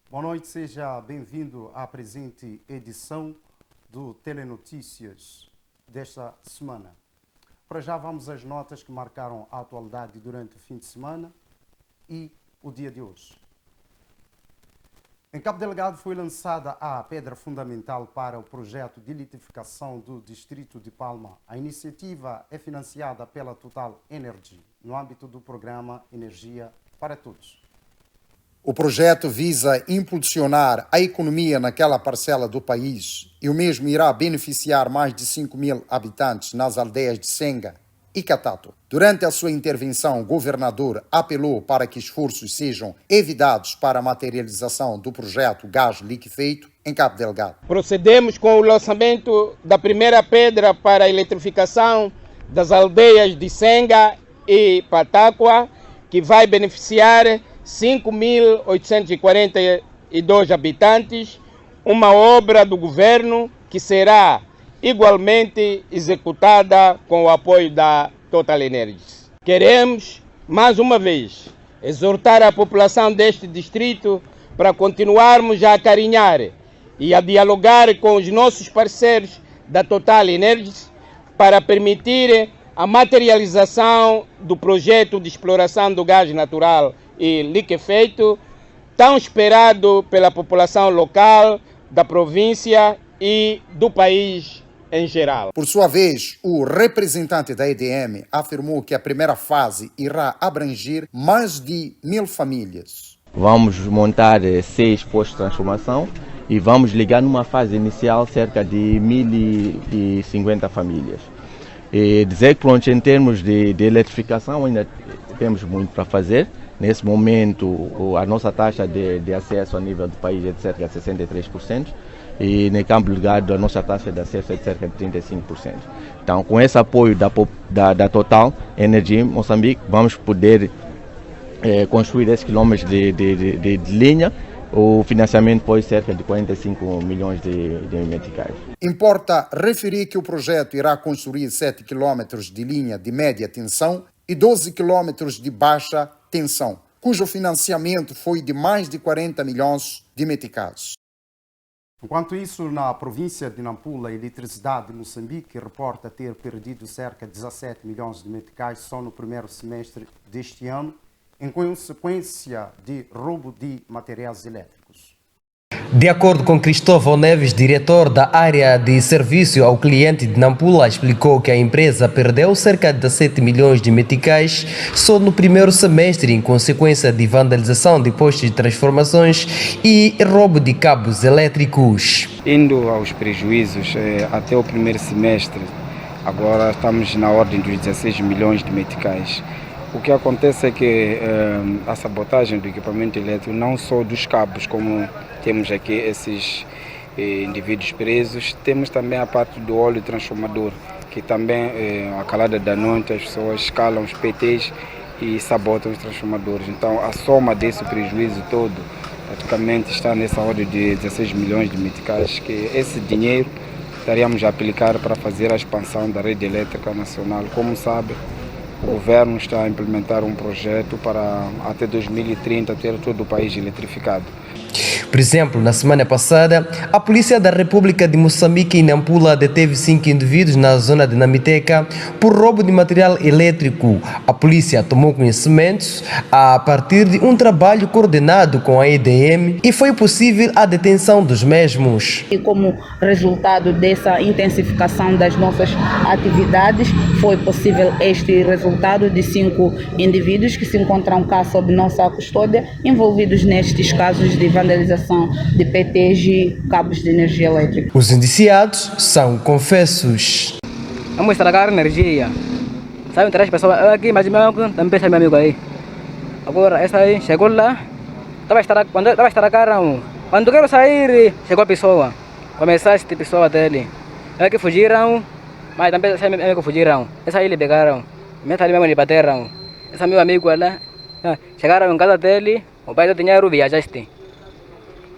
Boa noite, seja bem-vindo à presente edição do Telenotícias desta semana. Para já vamos às notas que marcaram a atualidade durante o fim de semana e o dia de hoje. Em Cabo Delgado foi lançada a pedra fundamental para o projeto de eletrificação do Distrito de Palma. A iniciativa é financiada pela Total Energy, no âmbito do programa Energia para Todos. O projeto visa impulsionar a economia naquela parcela do país e o mesmo irá beneficiar mais de 5.000 habitantes nas aldeias de Senga e Catato. Durante a sua intervenção, o governador apelou para que esforços sejam evitados para a materialização do projeto Gás Liquefeito em Cabo Delgado. Procedemos com o lançamento da primeira pedra para a eletrificação das aldeias de Senga e Patáqua, que vai beneficiar 5.842 habitantes, uma obra do governo que será igualmente executada com o apoio da Total Energy. Queremos, mais uma vez, exortar a população deste distrito para continuarmos a acarinhar e a dialogar com os nossos parceiros da Total Energy para permitir a materialização do projeto de exploração do gás natural e liquefeito, tão esperado pela população local, da província e do país em geral. Por sua vez, o representante da EDM afirmou que a primeira fase irá abranger mais de 1.000 famílias. Vamos montar 6 postos de transformação e vamos ligar numa fase inicial cerca de 1.050 famílias. E dizer que, pronto, em termos de eletrificação ainda temos muito para fazer. Nesse momento, a nossa taxa de acesso a nível do país é de cerca de 63% e no Cabo Delgado a nossa taxa de acesso é de cerca de 35%. Então, com esse apoio da Total Energy Moçambique, vamos poder construir esses quilômetros de linha. O financiamento foi cerca de 45 milhões de meticais. Importa referir que o projeto irá construir 7 quilômetros de linha de média tensão e 12 quilômetros de baixa tensão, cujo financiamento foi de mais de 40 milhões de meticais. Enquanto isso, na província de Nampula, a eletricidade de Moçambique reporta ter perdido cerca de 17 milhões de meticais só no primeiro semestre deste ano, em consequência de roubo de materiais elétricos. De acordo com Cristóvão Neves, diretor da área de serviço ao cliente de Nampula, explicou que a empresa perdeu cerca de 7 milhões de meticais só no primeiro semestre em consequência de vandalização de postos de transformações e roubo de cabos elétricos. Indo aos prejuízos até o primeiro semestre, agora estamos na ordem dos 16 milhões de meticais. O que acontece é que a sabotagem do equipamento elétrico, não só dos cabos, como temos aqui esses indivíduos presos, temos também a parte do óleo transformador, que também, a calada da noite, as pessoas escalam os PTs e sabotam os transformadores. Então, a soma desse prejuízo todo, praticamente está nessa ordem de 16 milhões de meticais, que esse dinheiro estaríamos a aplicar para fazer a expansão da rede elétrica nacional. Como sabe, o governo está a implementar um projeto para até 2030 ter todo o país eletrificado. Por exemplo, na semana passada, a Polícia da República de Moçambique em Nampula deteve 5 indivíduos na zona de Namiteca por roubo de material elétrico. A polícia tomou conhecimento a partir de um trabalho coordenado com a EDM e foi possível a detenção dos mesmos. E como resultado dessa intensificação das nossas atividades, foi possível este resultado de 5 indivíduos que se encontram cá sob nossa custódia, envolvidos nestes casos de vandalização de PTs e cabos de energia elétrica. Os indiciados são confessos. Vamos estragar a energia. Sabe, traz pessoas aqui, mas também pensa meu amigo aí. Agora, essa aí chegou lá, quando estava estragando, quando quero sair, chegou a pessoa. Começaram a pessoa dele. É que fugiram, mas também essa amigo fugiram. Essa aí eles pegaram. Minha família é para terra. Esse meu amigo lá, chegaram em casa dele, o pai do dinheiro viajaste.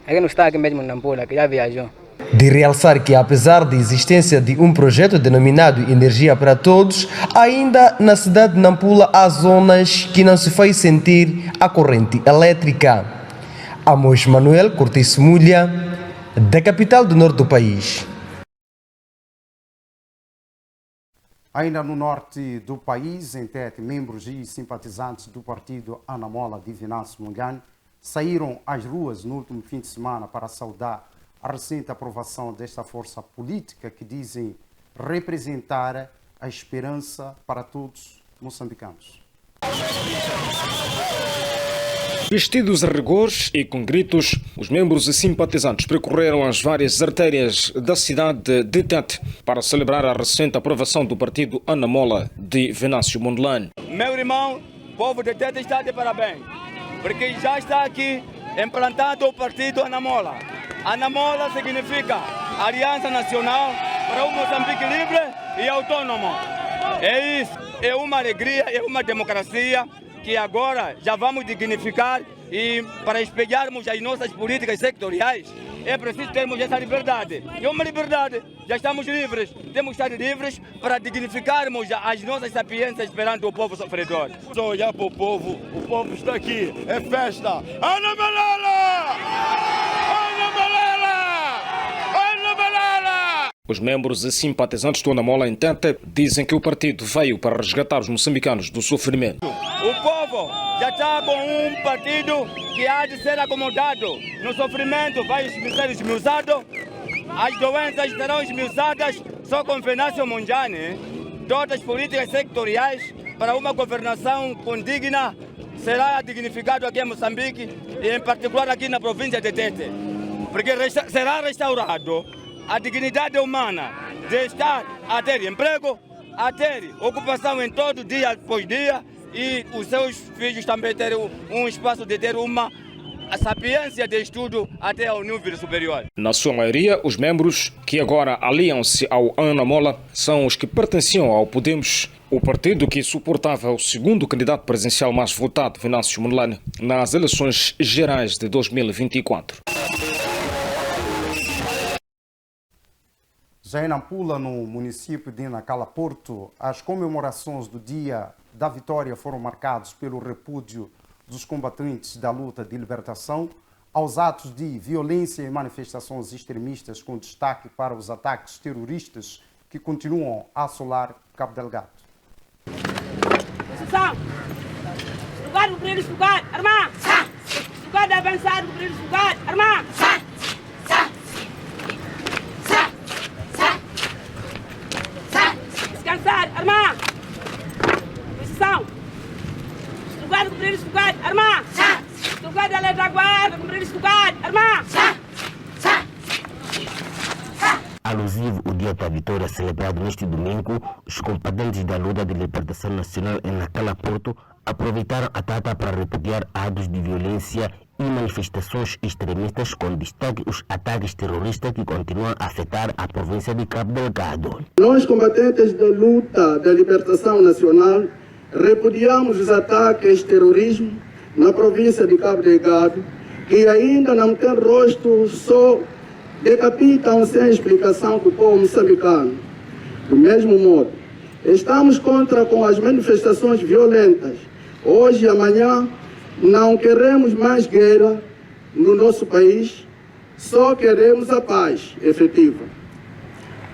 Aqui não está aqui mesmo em Nampula, que já viajou. De realçar que, apesar da existência de um projeto denominado Energia para Todos, ainda na cidade de Nampula há zonas que não se faz sentir a corrente elétrica. Amos Manuel Cortiço Mulher, da capital do norte do país. Ainda no norte do país, em Tete, membros e simpatizantes do partido Anamola de Venâncio Mondlane saíram às ruas no último fim de semana para saudar a recente aprovação desta força política que dizem representar a esperança para todos moçambicanos. Vestidos a rigores e com gritos, os membros e simpatizantes percorreram as várias artérias da cidade de Tete para celebrar a recente aprovação do partido Anamola de Venâncio Mondlane. Meu irmão, o povo de Tete está de parabéns, porque já está aqui implantado o partido Anamola. Anamola significa Aliança Nacional para o Moçambique livre e autônomo. É isso, é uma alegria, é uma democracia que agora já vamos dignificar e para espelharmos as nossas políticas sectoriais é preciso termos essa liberdade. E uma liberdade, já estamos livres, temos que estar livres para dignificarmos as nossas sapiências perante o povo sofredor. Só olhar para o povo está aqui, é festa. Ana Malala! Ana Malala! Ana Malala! Os membros e simpatizantes do Anamola em Tete dizem que o partido veio para resgatar os moçambicanos do sofrimento. O povo já está com um partido que há de ser acomodado. No sofrimento vai ser esmiuçado, as doenças serão esmiuçadas só com Venâncio Mondlane. Todas as políticas sectoriais para uma governação condigna será dignificado aqui em Moçambique e em particular aqui na província de Tete. Porque será restaurado a dignidade humana de estar a ter emprego, a ter ocupação em todo dia após dia e os seus filhos também terem um espaço de ter uma sapiência de estudo até ao nível superior. Na sua maioria, os membros que agora aliam-se ao Anamola são os que pertenciam ao Podemos, o partido que suportava o segundo candidato presidencial mais votado, Venâncio Mondlane, nas eleições gerais de 2024. Já em Nampula, no município de Nacala Porto, as comemorações do Dia da Vitória foram marcadas pelo repúdio dos combatentes da luta de libertação aos atos de violência e manifestações extremistas, com destaque para os ataques terroristas que continuam a assolar Cabo Delgado. Posição! Lugar do período, lugar, armar! Lugar de avançar do período, lugar, armar! Descansar, armar! Posição! Lugar do período, lugar, armar! Lugar da letra guarda, do período, lugar, armar! Alusivo ao Dia da Vitória celebrado neste domingo, os combatentes da luta de libertação nacional em Nacala Porto aproveitaram a data para repudiar atos de violência e manifestações extremistas, com destaque os ataques terroristas que continuam a afetar a província de Cabo Delgado. Nós, combatentes da luta da libertação nacional, repudiamos os ataques terrorismo na província de Cabo Delgado, que ainda não tem rosto, só decapitam sem explicação do povo moçambicano. Do mesmo modo, estamos contra com as manifestações violentas. Hoje e amanhã não queremos mais guerra no nosso país, só queremos a paz efetiva.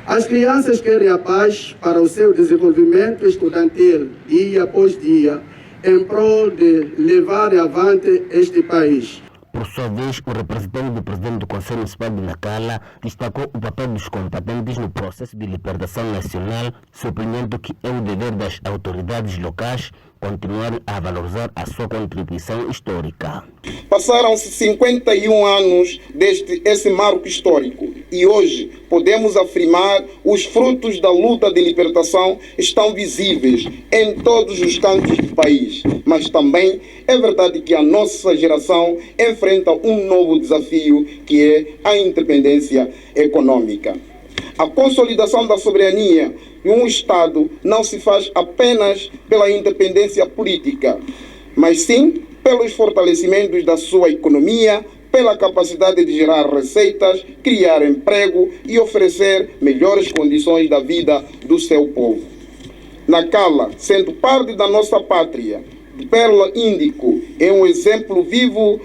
As crianças querem a paz para o seu desenvolvimento estudantil dia após dia, em prol de levar avante este país. Por sua vez, o representante do presidente do Conselho Municipal de Nacala destacou o papel dos combatentes no processo de libertação nacional, sublinhando que é o dever das autoridades locais continuar a valorizar a sua contribuição histórica. Passaram-se 51 anos desde esse marco histórico e hoje podemos afirmar os frutos da luta de libertação estão visíveis em todos os cantos do país. Mas também é verdade que a nossa geração enfrenta um novo desafio, que é a independência econômica. A consolidação da soberania E um Estado não se faz apenas pela independência política, mas sim pelos fortalecimentos da sua economia, pela capacidade de gerar receitas, criar emprego e oferecer melhores condições da vida do seu povo. Nacala, sendo parte da nossa pátria, Pérola Índico é um exemplo vivo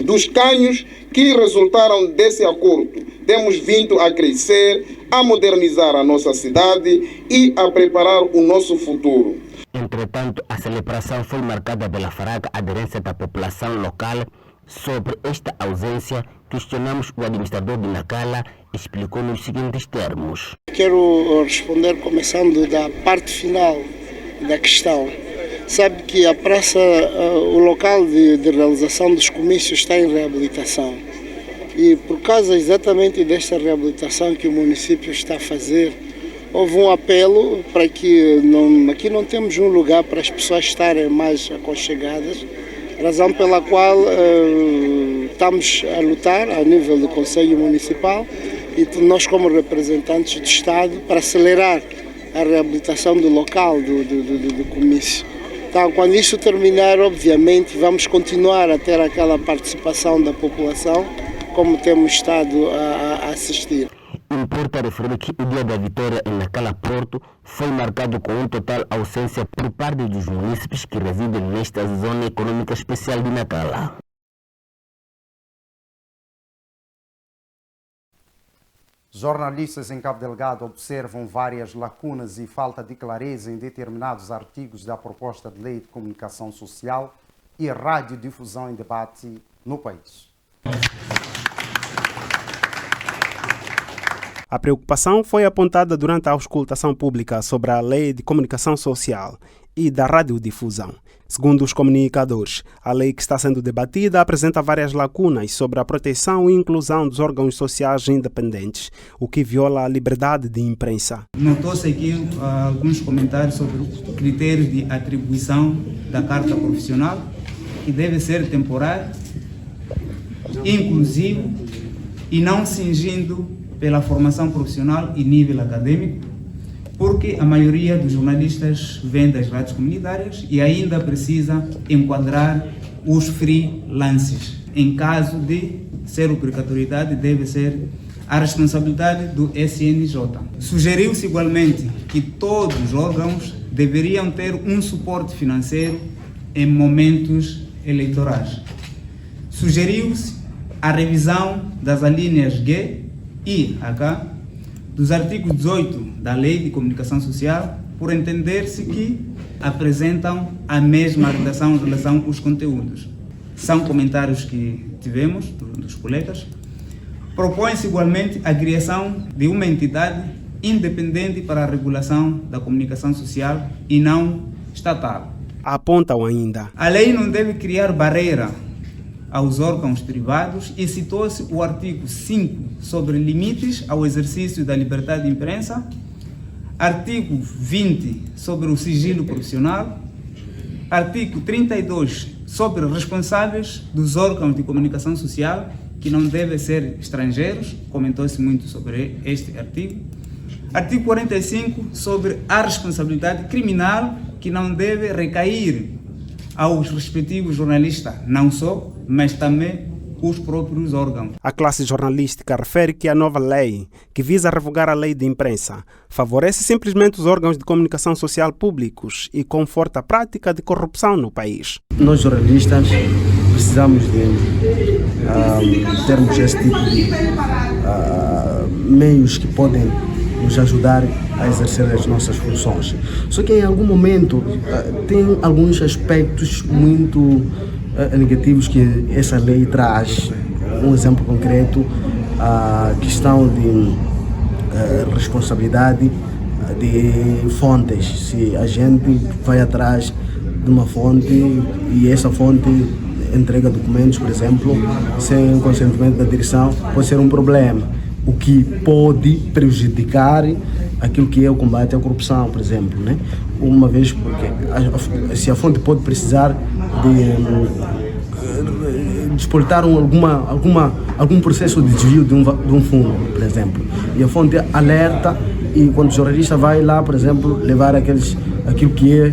dos ganhos que resultaram desse acordo. Temos vindo a crescer, a modernizar a nossa cidade e a preparar o nosso futuro. Entretanto, a celebração foi marcada pela fraca aderência da população local. Sobre esta ausência, questionamos o administrador de Nacala, explicou nos seguintes termos. Quero responder começando da parte final da questão. Sabe que a praça, o local de realização dos comícios está em reabilitação. E por causa exatamente desta reabilitação que o município está a fazer, houve um apelo para que aqui não temos um lugar para as pessoas estarem mais aconchegadas, razão pela qual estamos a lutar a nível do Conselho Municipal e nós como representantes do Estado para acelerar a reabilitação do local do comício. Então, quando isso terminar, obviamente, vamos continuar a ter aquela participação da população como temos estado a assistir. Importa referir que o dia da vitória em Nacala Porto foi marcado com total ausência por parte dos munícipes que residem nesta zona econômica especial de Nacala. Jornalistas em Cabo Delgado observam várias lacunas e falta de clareza em determinados artigos da proposta de lei de comunicação social e radiodifusão em debate no país. A preocupação foi apontada durante a auscultação pública sobre a Lei de Comunicação Social e da Radiodifusão. Segundo os comunicadores, a lei que está sendo debatida apresenta várias lacunas sobre a proteção e inclusão dos órgãos sociais independentes, o que viola a liberdade de imprensa. Notou-se aqui alguns comentários sobre o critério de atribuição da carta profissional, que deve ser temporário, inclusivo e não cingindo pela formação profissional e nível acadêmico, porque a maioria dos jornalistas vem das rádios comunitárias e ainda precisa enquadrar os freelances. Em caso de ser obrigatoriedade, deve ser a responsabilidade do SNJ. Sugeriu-se igualmente que todos os órgãos deveriam ter um suporte financeiro em momentos eleitorais. Sugeriu-se a revisão das alíneas G e H dos artigos 18 da Lei de Comunicação Social, por entender-se que apresentam a mesma redação em relação aos conteúdos. São comentários que tivemos dos colegas. Propõe-se igualmente a criação de uma entidade independente para a regulação da comunicação social e não estatal. Apontam ainda. A lei não deve criar barreira aos órgãos privados e citou-se o artigo 5 sobre limites ao exercício da liberdade de imprensa, artigo 20 sobre o sigilo profissional, artigo 32 sobre responsáveis dos órgãos de comunicação social, que não devem ser estrangeiros, comentou-se muito sobre este artigo, artigo 45 sobre a responsabilidade criminal, que não deve recair aos respectivos jornalistas, não só, mas também os próprios órgãos. A classe jornalística refere que a nova lei, que visa revogar a lei de imprensa, favorece simplesmente os órgãos de comunicação social públicos e conforta a prática de corrupção no país. Nós jornalistas precisamos de termos esse tipo de meios que podem nos ajudar a exercer as nossas funções. Só que em algum momento tem alguns aspectos muito negativos que essa lei traz. Um exemplo concreto, a questão de responsabilidade de fontes. Se a gente vai atrás de uma fonte e essa fonte entrega documentos, por exemplo, sem o consentimento da direção, pode ser um problema, o que pode prejudicar aquilo que é o combate à corrupção, por exemplo, né? Uma vez porque se a fonte pode precisar de despoltar algum processo de desvio de um fundo, por exemplo, e a fonte alerta e quando o jornalista vai lá, por exemplo, levar aquilo que é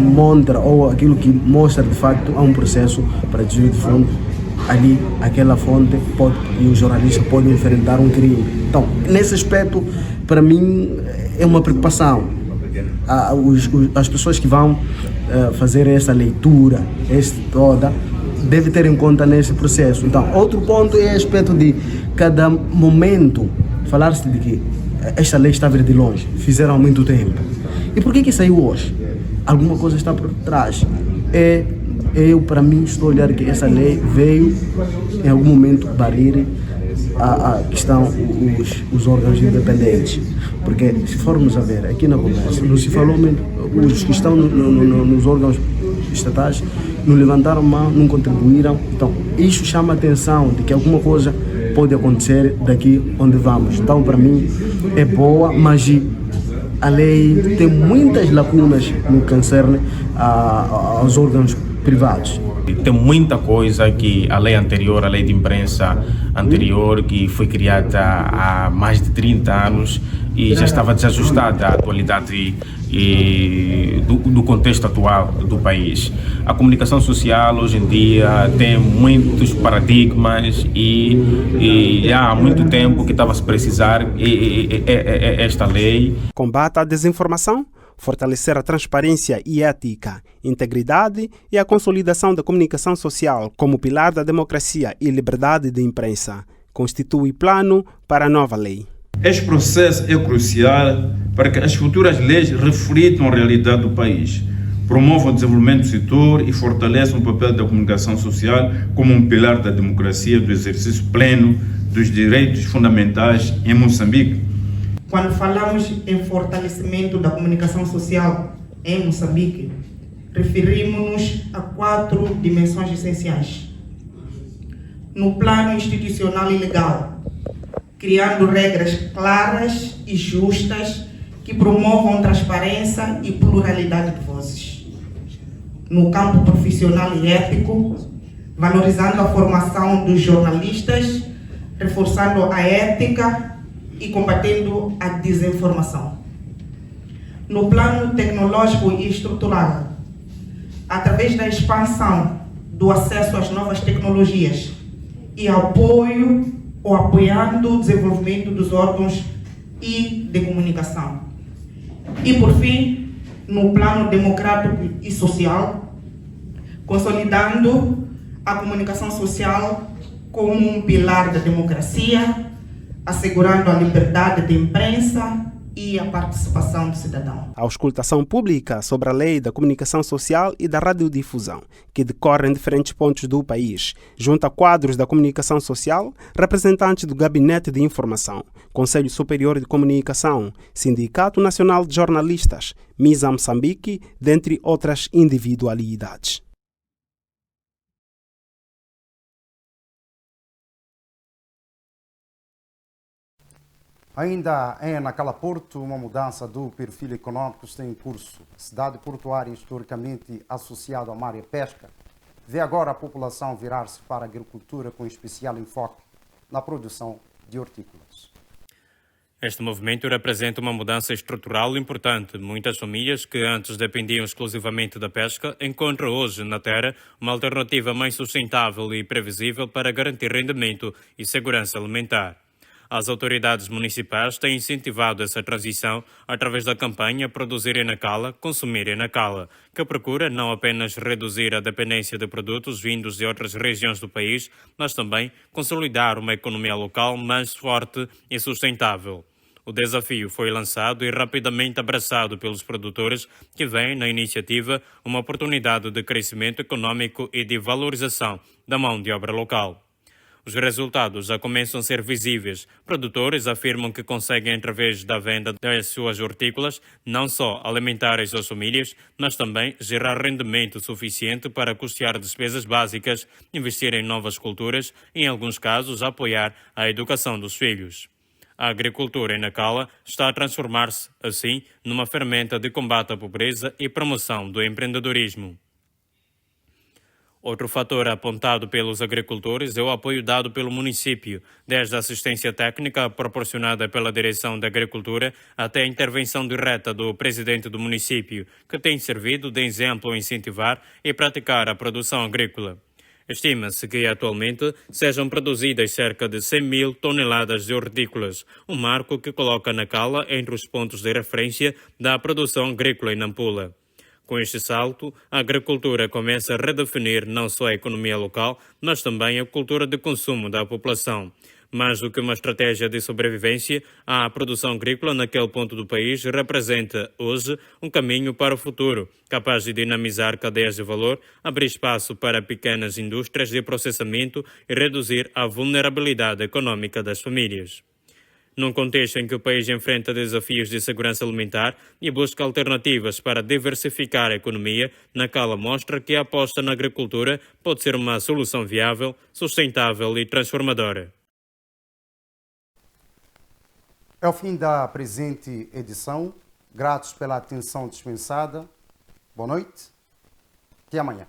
montra ou aquilo que mostra de facto há um processo para desvio de fundo, ali aquela fonte pode, e o jornalista pode enfrentar um crime. Então, nesse aspecto, para mim, é uma preocupação. As pessoas que vão fazer essa leitura, toda, devem ter em conta nesse processo. Então, outro ponto é o aspecto de cada momento falar-se de que esta lei está a vir de longe, fizeram há muito tempo. E por que saiu hoje? Alguma coisa está por trás. Eu, para mim, estou a olhar que essa lei veio, em algum momento, barir a questão os órgãos independentes. Porque, se formos a ver, aqui na conversa, não se falou muito, os que estão nos órgãos estatais não levantaram mão, não contribuíram. Então, isso chama a atenção de que alguma coisa pode acontecer daqui onde vamos. Então, para mim, é boa, mas a lei tem muitas lacunas no que concerne aos órgãos privados. Tem muita coisa que a lei anterior, a lei de imprensa anterior, que foi criada há mais de 30 anos e já estava desajustada à atualidade do contexto atual do país. A comunicação social hoje em dia tem muitos paradigmas e há muito tempo que estava a se precisar esta lei. Combate à desinformação, fortalecer a transparência e ética, integridade e a consolidação da comunicação social como pilar da democracia e liberdade de imprensa, constitui plano para a nova lei. Este processo é crucial para que as futuras leis reflitam a realidade do país, promovam o desenvolvimento do setor e fortaleçam o papel da comunicação social como um pilar da democracia, do exercício pleno dos direitos fundamentais em Moçambique. Quando falamos em fortalecimento da comunicação social em Moçambique, referimos-nos a 4 dimensões essenciais. No plano institucional e legal, criando regras claras e justas que promovam transparência e pluralidade de vozes. No campo profissional e ético, valorizando a formação dos jornalistas, reforçando a ética e combatendo a desinformação. No plano tecnológico e estrutural, através da expansão do acesso às novas tecnologias e apoiando o desenvolvimento dos órgãos e de comunicação. E, por fim, no plano democrático e social, consolidando a comunicação social como um pilar da democracia, assegurando a liberdade de imprensa e a participação do cidadão. A auscultação pública sobre a lei da comunicação social e da radiodifusão, que decorre em diferentes pontos do país, junta quadros da comunicação social, representantes do Gabinete de Informação, Conselho Superior de Comunicação, Sindicato Nacional de Jornalistas, MISA Moçambique, dentre outras individualidades. Ainda em Nacala Porto, uma mudança do perfil econômico está em curso. A cidade portuária, historicamente associada à área pesca, vê agora a população virar-se para a agricultura com especial enfoque na produção de hortícolas. Este movimento representa uma mudança estrutural importante. Muitas famílias que antes dependiam exclusivamente da pesca encontram hoje na terra uma alternativa mais sustentável e previsível para garantir rendimento e segurança alimentar. As autoridades municipais têm incentivado essa transição através da campanha Produzir na Cala, Consumir na Cala, que procura não apenas reduzir a dependência de produtos vindos de outras regiões do país, mas também consolidar uma economia local mais forte e sustentável. O desafio foi lançado e rapidamente abraçado pelos produtores, que veem na iniciativa uma oportunidade de crescimento econômico e de valorização da mão de obra local. Os resultados já começam a ser visíveis. Produtores afirmam que conseguem, através da venda das suas hortícolas, não só alimentar as suas famílias, mas também gerar rendimento suficiente para custear despesas básicas, investir em novas culturas e, em alguns casos, apoiar a educação dos filhos. A agricultura em Nacala está a transformar-se, assim, numa ferramenta de combate à pobreza e promoção do empreendedorismo. Outro fator apontado pelos agricultores é o apoio dado pelo município, desde a assistência técnica proporcionada pela Direção da Agricultura até a intervenção direta do presidente do município, que tem servido de exemplo a incentivar e praticar a produção agrícola. Estima-se que atualmente sejam produzidas cerca de 100 mil toneladas de hortícolas, um marco que coloca Nacala entre os pontos de referência da produção agrícola em Nampula. Com este salto, a agricultura começa a redefinir não só a economia local, mas também a cultura de consumo da população. Mais do que uma estratégia de sobrevivência, a produção agrícola naquele ponto do país representa, hoje, um caminho para o futuro, capaz de dinamizar cadeias de valor, abrir espaço para pequenas indústrias de processamento e reduzir a vulnerabilidade econômica das famílias. Num contexto em que o país enfrenta desafios de segurança alimentar e busca alternativas para diversificar a economia, Nacala mostra que a aposta na agricultura pode ser uma solução viável, sustentável e transformadora. É o fim da presente edição. Gratos pela atenção dispensada. Boa noite. Até amanhã.